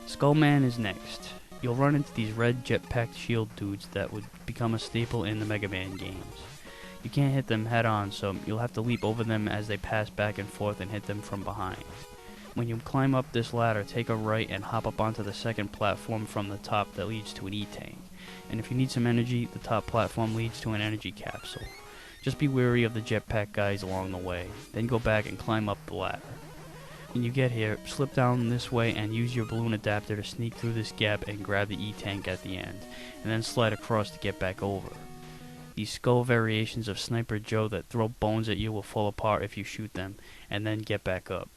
Skullman is next. You'll run into these red jetpack shield dudes that would become a staple in the Mega Man games. You can't hit them head on, so you'll have to leap over them as they pass back and forth and hit them from behind. When you climb up this ladder, take a right and hop up onto the second platform from the top that leads to an E-tank. And if you need some energy, the top platform leads to an energy capsule. Just be wary of the jetpack guys along the way, then go back and climb up the ladder. When you get here, slip down this way and use your balloon adapter to sneak through this gap and grab the E-tank at the end, and then slide across to get back over. These skull variations of Sniper Joe that throw bones at you will fall apart if you shoot them, and then get back up.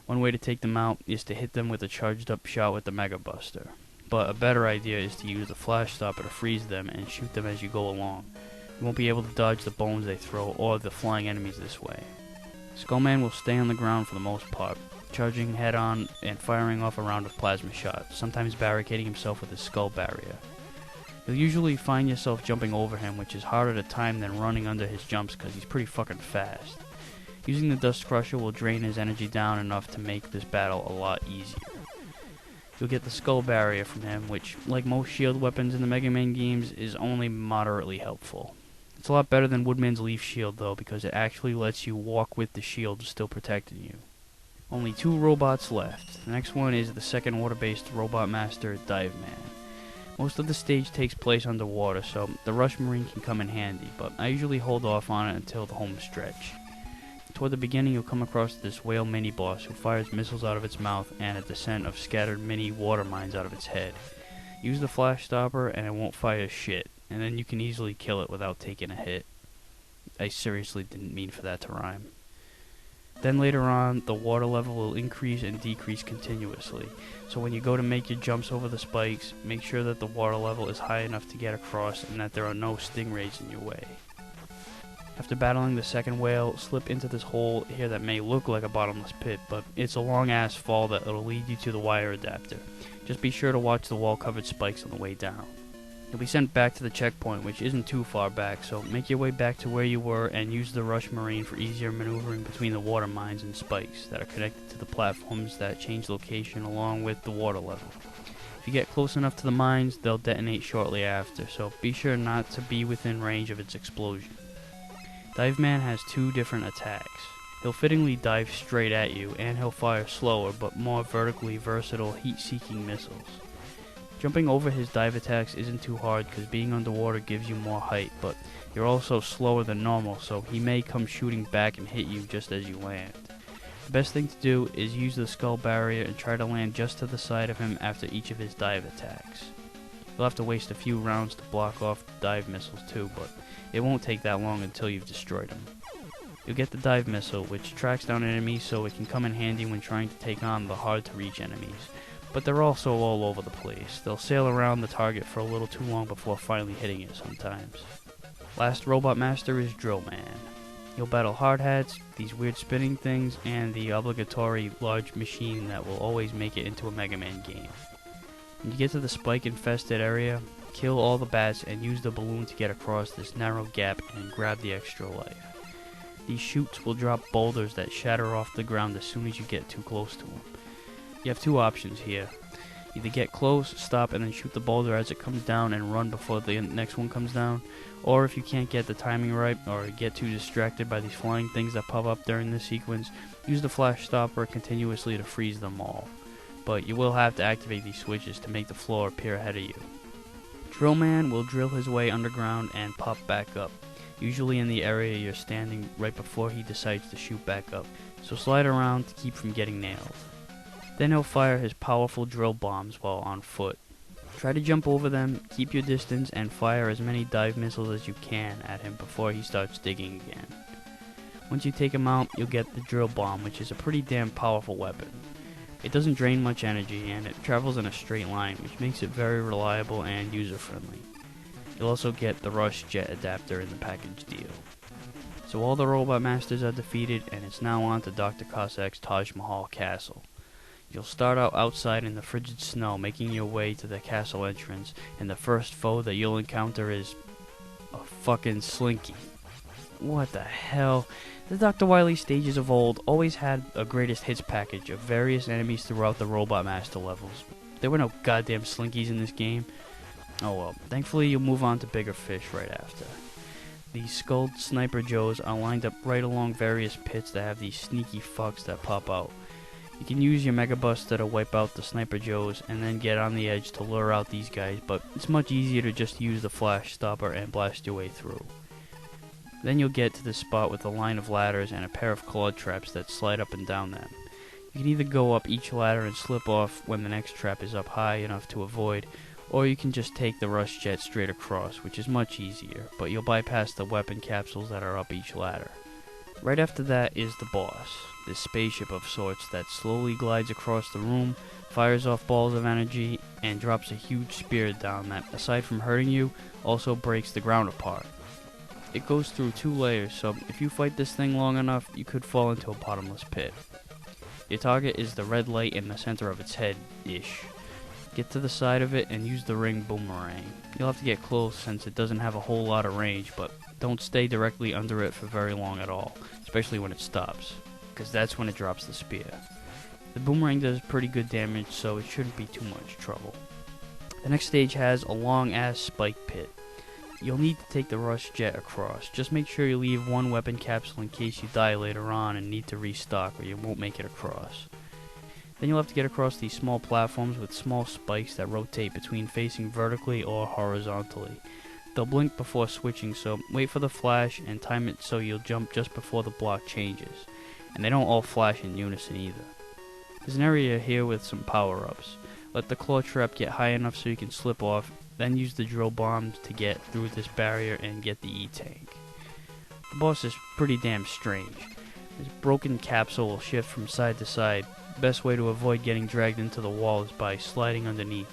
One way to take them out is to hit them with a charged up shot with the Mega Buster, but a better idea is to use the flash stopper to freeze them and shoot them as you go along. You won't be able to dodge the bones they throw or the flying enemies this way. Skullman will stay on the ground for the most part, charging head on and firing off a round of plasma shots, sometimes barricading himself with his skull barrier. You'll usually find yourself jumping over him, which is harder to time than running under his jumps because he's pretty fucking fast. Using the Dust Crusher will drain his energy down enough to make this battle a lot easier. You'll get the skull barrier from him, which, like most shield weapons in the Mega Man games, is only moderately helpful. It's a lot better than Woodman's Leaf Shield though, because it actually lets you walk with the shield still protecting you. Only 2 robots left. The next one is the second water-based Robot Master, Dive Man. Most of the stage takes place underwater, so the Rush Marine can come in handy, but I usually hold off on it until the home stretch. Toward the beginning you'll come across this whale mini-boss who fires missiles out of its mouth and a descent of scattered mini water mines out of its head. Use the flash stopper and it won't fire shit, and then you can easily kill it without taking a hit. I seriously didn't mean for that to rhyme. Then later on, the water level will increase and decrease continuously, so when you go to make your jumps over the spikes, make sure that the water level is high enough to get across and that there are no stingrays in your way. After battling the second whale, slip into this hole here that may look like a bottomless pit, but it's a long ass fall that will lead you to the wire adapter. Just be sure to watch the wall covered spikes on the way down. You'll be sent back to the checkpoint, which isn't too far back, so make your way back to where you were and use the Rush Marine for easier maneuvering between the water mines and spikes that are connected to the platforms that change location along with the water level. If you get close enough to the mines, they'll detonate shortly after, so be sure not to be within range of its explosion. Dive Man has 2 different attacks. He'll fittingly dive straight at you, and he'll fire slower but more vertically versatile heat-seeking missiles. Jumping over his dive attacks isn't too hard because being underwater gives you more height, but you're also slower than normal, so he may come shooting back and hit you just as you land. The best thing to do is use the skull barrier and try to land just to the side of him after each of his dive attacks. You'll have to waste a few rounds to block off the dive missiles too, but it won't take that long until you've destroyed him. You'll get the dive missile, which tracks down enemies so it can come in handy when trying to take on the hard-to-reach enemies. But they're also all over the place. They'll sail around the target for a little too long before finally hitting it sometimes. Last Robot Master is Drill Man. You'll battle hard hats, these weird spinning things, and the obligatory large machine that will always make it into a Mega Man game. When you get to the spike-infested area, kill all the bats and use the balloon to get across this narrow gap and grab the extra life. These chutes will drop boulders that shatter off the ground as soon as you get too close to them. You have 2 options here. Either get close, stop, and then shoot the boulder as it comes down and run before the next one comes down, or if you can't get the timing right or get too distracted by these flying things that pop up during this sequence, use the flash stopper continuously to freeze them all. But you will have to activate these switches to make the floor appear ahead of you. Drill Man will drill his way underground and pop back up, usually in the area you're standing right before he decides to shoot back up, so slide around to keep from getting nailed. Then he'll fire his powerful drill bombs while on foot. Try to jump over them, keep your distance, and fire as many dive missiles as you can at him before he starts digging again. Once you take him out, you'll get the drill bomb, which is a pretty damn powerful weapon. It doesn't drain much energy, and it travels in a straight line, which makes it very reliable and user-friendly. You'll also get the Rush Jet adapter in the package deal. So all the Robot Masters are defeated, and it's now on to Dr. Cossack's Taj Mahal Castle. You'll start out outside in the frigid snow, making your way to the castle entrance, and the first foe that you'll encounter is a fucking Slinky. What the hell? The Dr. Wily stages of old always had a greatest hits package of various enemies throughout the Robot Master levels. There were no goddamn slinkies in this game. Oh well, thankfully you'll move on to bigger fish right after. These skulled Sniper Joes are lined up right along various pits that have these sneaky fucks that pop out. You can use your Mega Buster to wipe out the Sniper Joes and then get on the edge to lure out these guys, but it's much easier to just use the Flash Stopper and blast your way through. Then you'll get to the spot with a line of ladders and a pair of claw traps that slide up and down them. You can either go up each ladder and slip off when the next trap is up high enough to avoid, or you can just take the rush jet straight across, which is much easier, but you'll bypass the weapon capsules that are up each ladder. Right after that is the boss, this spaceship of sorts that slowly glides across the room, fires off balls of energy, and drops a huge spear down that, aside from hurting you, also breaks the ground apart. It goes through 2 layers, so if you fight this thing long enough, you could fall into a bottomless pit. Your target is the red light in the center of its head-ish. Get to the side of it and use the ring boomerang. You'll have to get close since it doesn't have a whole lot of range, but don't stay directly under it for very long at all, especially when it stops, because that's when it drops the spear. The boomerang does pretty good damage, so it shouldn't be too much trouble. The next stage has a long-ass spike pit. You'll need to take the rush jet across. Just make sure you leave 1 weapon capsule in case you die later on and need to restock or you won't make it across. Then you'll have to get across these small platforms with small spikes that rotate between facing vertically or horizontally. They'll blink before switching, so wait for the flash and time it so you'll jump just before the block changes. And they don't all flash in unison either. There's an area here with some power-ups. Let the claw trap get high enough so you can slip off, then use the drill bomb to get through this barrier and get the E-tank. The boss is pretty damn strange. This broken capsule will shift from side to side. The best way to avoid getting dragged into the wall is by sliding underneath.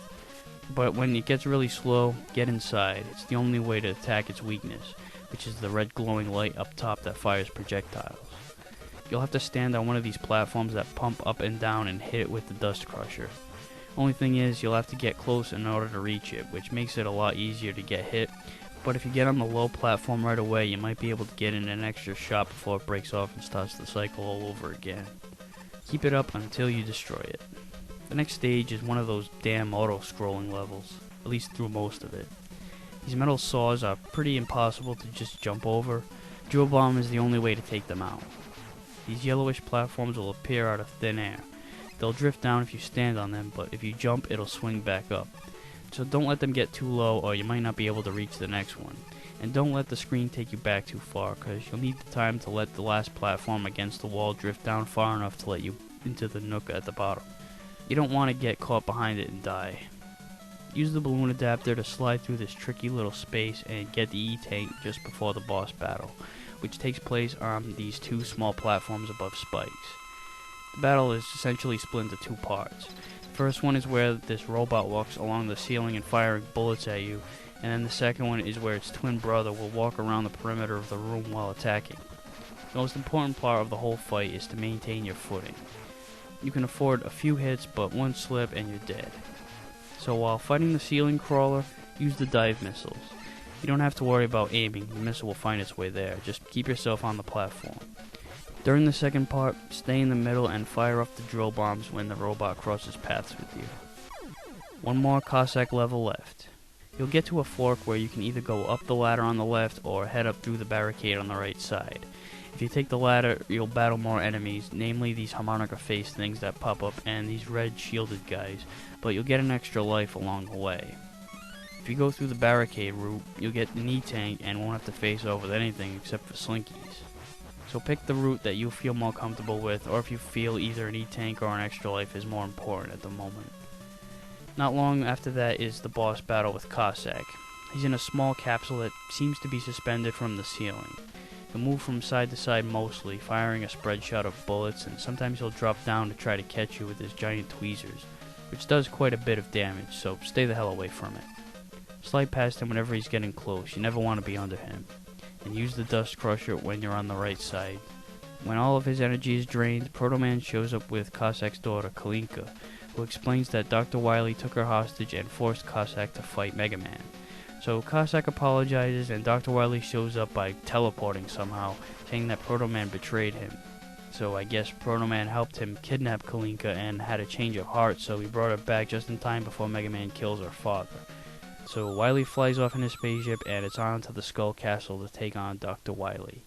But when it gets really slow, get inside. It's the only way to attack its weakness, which is the red glowing light up top that fires projectiles. You'll have to stand on one of these platforms that pump up and down and hit it with the Dust Crusher. Only thing is, you'll have to get close in order to reach it, which makes it a lot easier to get hit. But if you get on the low platform right away, you might be able to get in an extra shot before it breaks off and starts the cycle all over again. Keep it up until you destroy it. The next stage is one of those damn auto-scrolling levels, at least through most of it. These metal saws are pretty impossible to just jump over. Drill bomb is the only way to take them out. These yellowish platforms will appear out of thin air. They'll drift down if you stand on them, but if you jump, it'll swing back up. So don't let them get too low or you might not be able to reach the next one. And don't let the screen take you back too far, because you'll need the time to let the last platform against the wall drift down far enough to let you into the nook at the bottom. You don't want to get caught behind it and die. Use the balloon adapter to slide through this tricky little space and get the E-tank just before the boss battle, which takes place on these 2 small platforms above spikes. The battle is essentially split into 2 parts. The first one is where this robot walks along the ceiling and firing bullets at you, and then the second one is where its twin brother will walk around the perimeter of the room while attacking. The most important part of the whole fight is to maintain your footing. You can afford a few hits, but 1 slip and you're dead. So while fighting the ceiling crawler, use the dive missiles. You don't have to worry about aiming, the missile will find its way there. Just keep yourself on the platform. During the second part, stay in the middle and fire off the drill bombs when the robot crosses paths with you. 1 more Cossack level left. You'll get to a fork where you can either go up the ladder on the left or head up through the barricade on the right side. If you take the ladder, you'll battle more enemies, namely these harmonica-faced things that pop up and these red shielded guys, but you'll get an extra life along the way. If you go through the barricade route, you'll get an E-tank and won't have to face off with anything except for slinkies. So pick the route that you feel more comfortable with, or if you feel either an E-tank or an extra life is more important at the moment. Not long after that is the boss battle with Cossack. He's in a small capsule that seems to be suspended from the ceiling. He'll move from side to side mostly, firing a spread shot of bullets, and sometimes he'll drop down to try to catch you with his giant tweezers, which does quite a bit of damage, so stay the hell away from it. Slide past him whenever he's getting close, you never want to be under him. And use the Dust Crusher when you're on the right side. When all of his energy is drained, Proto Man shows up with Cossack's daughter, Kalinka, who explains that Dr. Wily took her hostage and forced Cossack to fight Mega Man. So Cossack apologizes and Dr. Wily shows up by teleporting somehow saying that Proto Man betrayed him. So I guess Proto Man helped him kidnap Kalinka and had a change of heart, so he brought her back just in time before Mega Man kills her father. So Wily flies off in his spaceship and it's on to the Skull Castle to take on Dr. Wily.